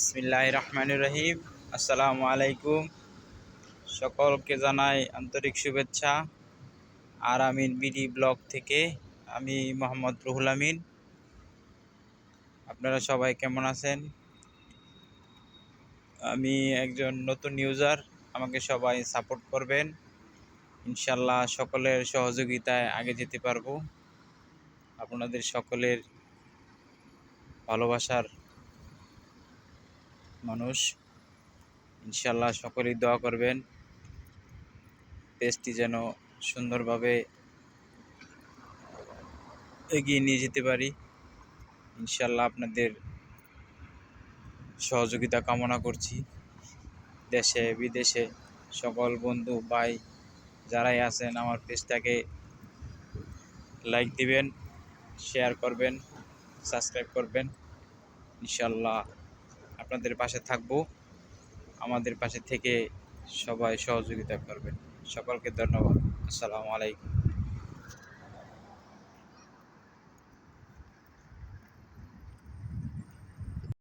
বিসমিল্লাহির রহমানির রহিম। আসসালামু আলাইকুম। সকলকে জানাই আন্তরিক শুভেচ্ছা। আর আমিন বিডি ব্লগ থেকে আমি মোহাম্মদ রুহুল আমিন। আপনারা সবাই কেমন আছেন? আমি একজন নতুন ইউজার, আমাকে সবাই সাপোর্ট করবেন। ইনশাল্লাহ সকলের সহযোগিতায় আগে যেতে পারবো। আপনাদের সকলের ভালোবাসার মানুষ। ইনশাল্লাহ সকলেই দোয়া করবেন পেজটি যেন সুন্দরভাবে এগিয়ে নিয়ে যেতে পারি। ইনশাল্লাহ আপনাদের সহযোগিতা কামনা করছি। দেশে বিদেশে সকল বন্ধু ভাই যারাই আছেন আমার পেজটাকে লাইক দিবেন, শেয়ার করবেন, সাবস্ক্রাইব করবেন। ইনশাল্লাহ আপনাদের পাশে থাকবো। আমাদের পাশে থেকে সবাই সহযোগিতা করবেন। সকলকে ধন্যবাদ। আসসালামু আলাইকুম।